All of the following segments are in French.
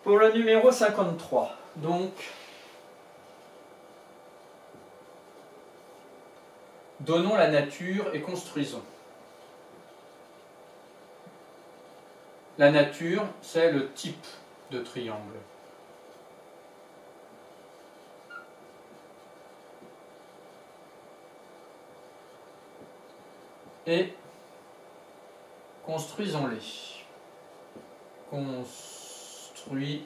Pour le numéro 53, donc, donnons la nature et construisons. La nature, c'est le type de triangle. Et construisons-les. Construisons-les.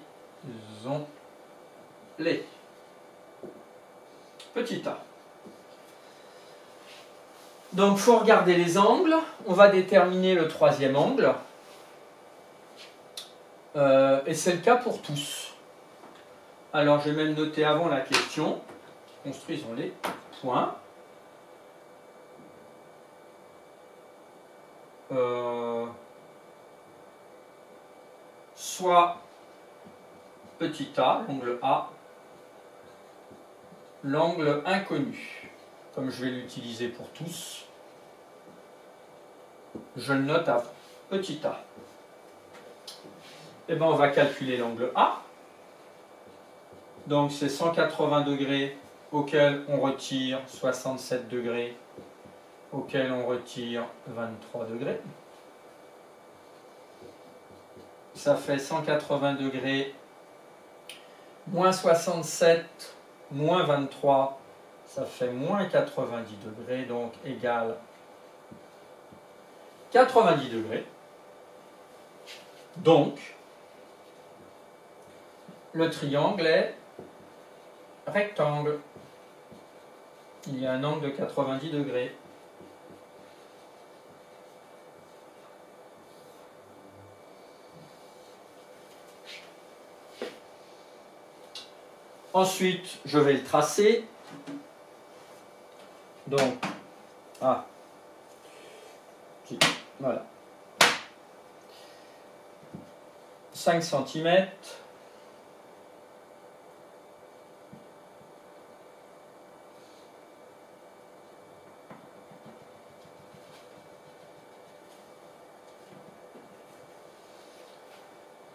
Petit a. Donc, il faut regarder les angles. On va déterminer le troisième angle. Et c'est le cas pour tous. Alors, je vais même noter avant la question. Construisons-les. Point. Soit petit a, l'angle A, l'angle inconnu. Comme je vais l'utiliser pour tous, je le note à petit a. Et bien, on va calculer l'angle A. Donc, c'est 180 degrés auquel on retire 67 degrés, auquel on retire 23 degrés. Ça fait 180 degrés, moins 67, moins 23, ça fait moins 90 degrés, donc égale 90 degrés. Donc, le triangle est rectangle. Il y a un angle de 90 degrés. Ensuite, je vais le tracer. Donc, voilà. 5 cm.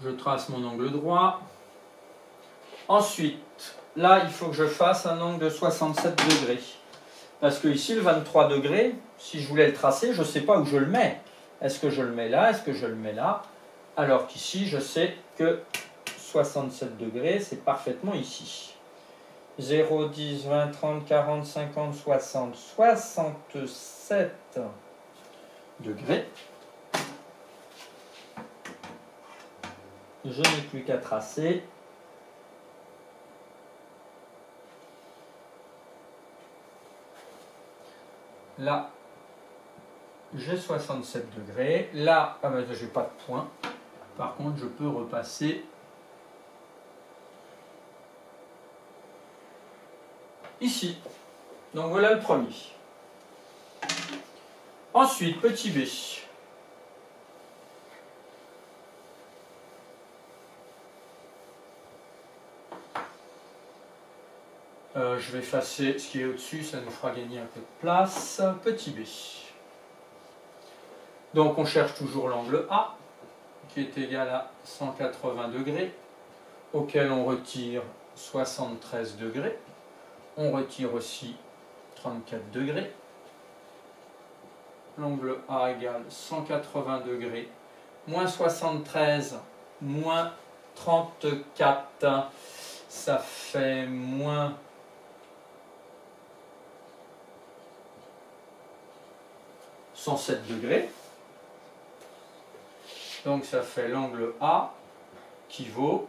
Je trace mon angle droit. Ensuite, là, il faut que je fasse un angle de 67 degrés. Parce que ici, le 23 degrés, si je voulais le tracer, je ne sais pas où je le mets. Est-ce que je le mets là? Est-ce que je le mets là? Alors qu'ici, je sais que 67 degrés, c'est parfaitement ici. 0, 10, 20, 30, 40, 50, 60, 67 degrés. Je n'ai plus qu'à tracer. Là, j'ai 67 degrés. Là, je n'ai pas de point. Par contre, je peux repasser ici. Donc voilà le premier. Ensuite, petit b. Je vais effacer ce qui est au-dessus, ça nous fera gagner un peu de place. Petit b. Donc on cherche toujours l'angle A, qui est égal à 180 degrés, auquel on retire 73 degrés. On retire aussi 34 degrés. L'angle A égale 180 degrés, moins 73, moins 34, ça fait moins 107 degrés. Donc ça fait l'angle A qui vaut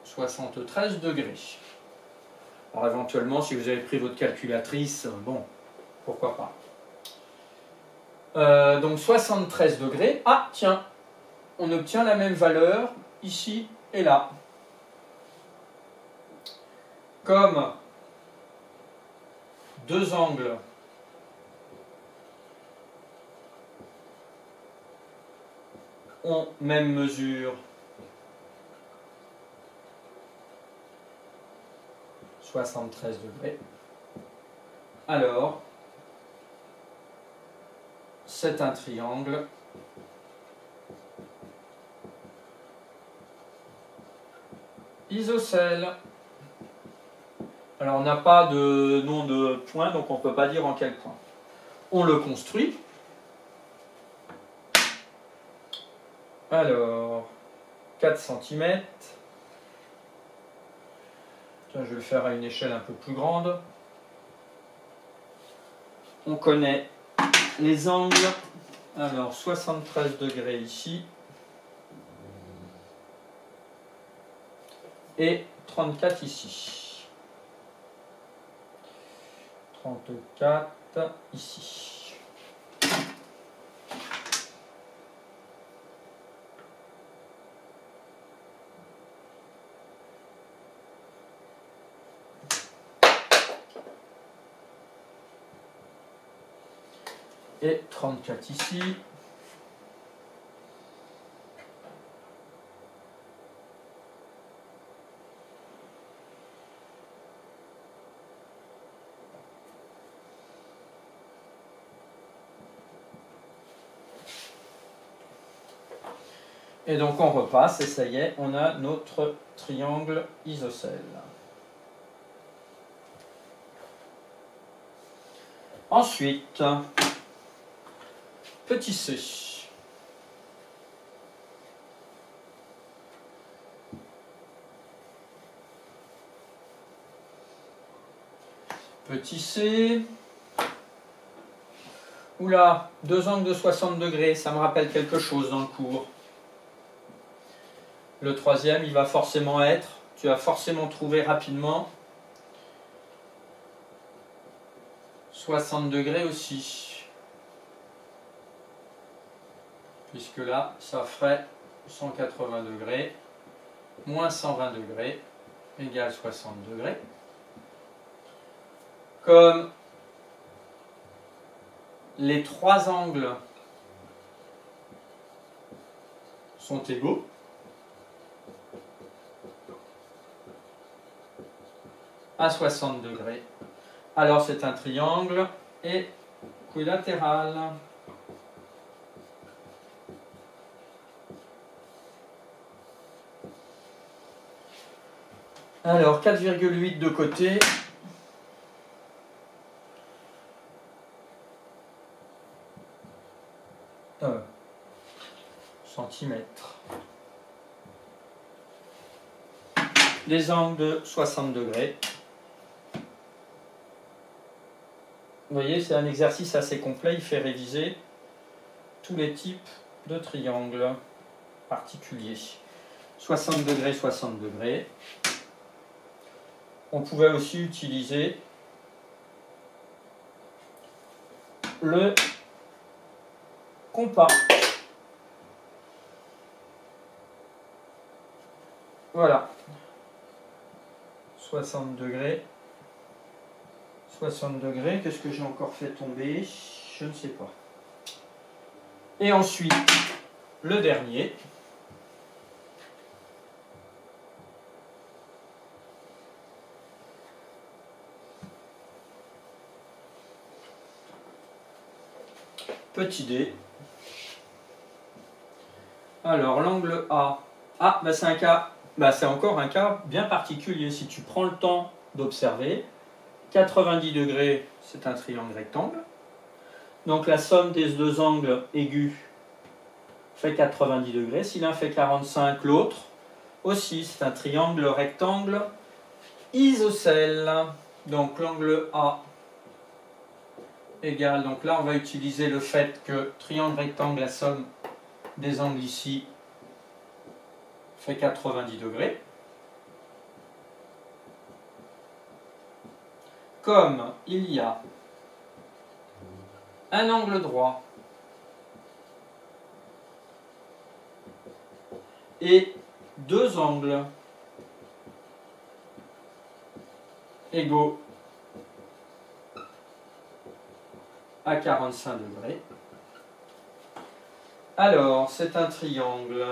73 degrés. Alors éventuellement, si vous avez pris votre calculatrice, bon, pourquoi pas. Donc 73 degrés. Ah, tiens, on obtient la même valeur ici et là. Comme deux angles ont même mesure, 73 degrés, alors c'est un triangle isocèle. Alors on n'a pas de nom de point, donc on ne peut pas dire en quel point. On le construit. Alors, 4 cm. Tiens, je vais le faire à une échelle un peu plus grande. On connaît les angles. Alors, 73 degrés ici. Et 34 ici. 34 ici. Et 34 ici. Et donc on repasse et ça y est, on a notre triangle isocèle. Ensuite, petit c. Petit c. Oula, deux angles de 60 degrés, ça me rappelle quelque chose dans le cours. Le troisième, il va forcément être, tu vas forcément trouver rapidement 60 degrés aussi. Puisque là, ça ferait 180 degrés moins 120 degrés égale 60 degrés. Comme les trois angles sont égaux, à 60 degrés, alors c'est un triangle équilatéral. Alors 4,8 de côté. Centimètres. Des angles de 60 degrés. Vous voyez, c'est un exercice assez complet, il fait réviser tous les types de triangles particuliers. 60 degrés, 60 degrés. On pouvait aussi utiliser le compas. Voilà. 60 degrés. 60 degrés. Qu'est-ce que j'ai encore fait tomber? Je ne sais pas. Et ensuite, le dernier. Petit d. Alors, l'angle A. Ah, bah c'est un cas. Bah, c'est encore un cas bien particulier. Si tu prends le temps d'observer, 90 degrés, c'est un triangle rectangle. Donc la somme des deux angles aigus fait 90 degrés. Si l'un fait 45, l'autre aussi. C'est un triangle rectangle isocèle. Donc l'angle A égale. Donc là, on va utiliser le fait que triangle rectangle, la somme des angles ici fait 90 degrés. Comme il y a un angle droit et deux angles égaux à 45 degrés, alors c'est un triangle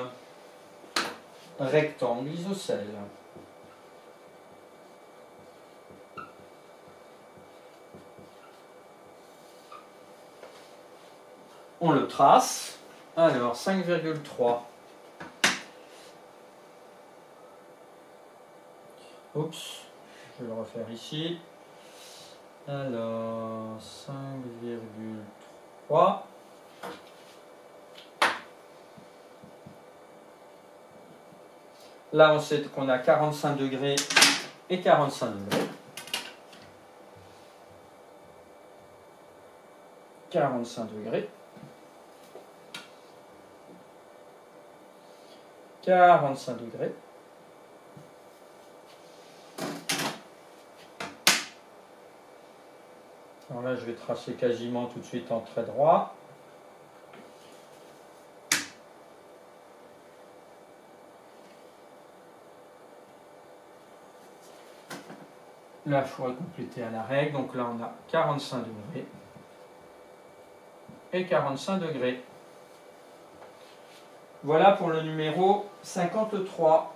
rectangle isocèle. On le trace. Alors 5,3 Oups, je vais le refaire ici. Alors, 5,3. Là, on sait qu'on a 45 degrés et 45 degrés. 45 degrés. 45 degrés. Alors là, je vais tracer quasiment tout de suite en trait droit. Là, il faudrait compléter à la règle. Donc là, on a 45 degrés et 45 degrés. Voilà pour le numéro 53.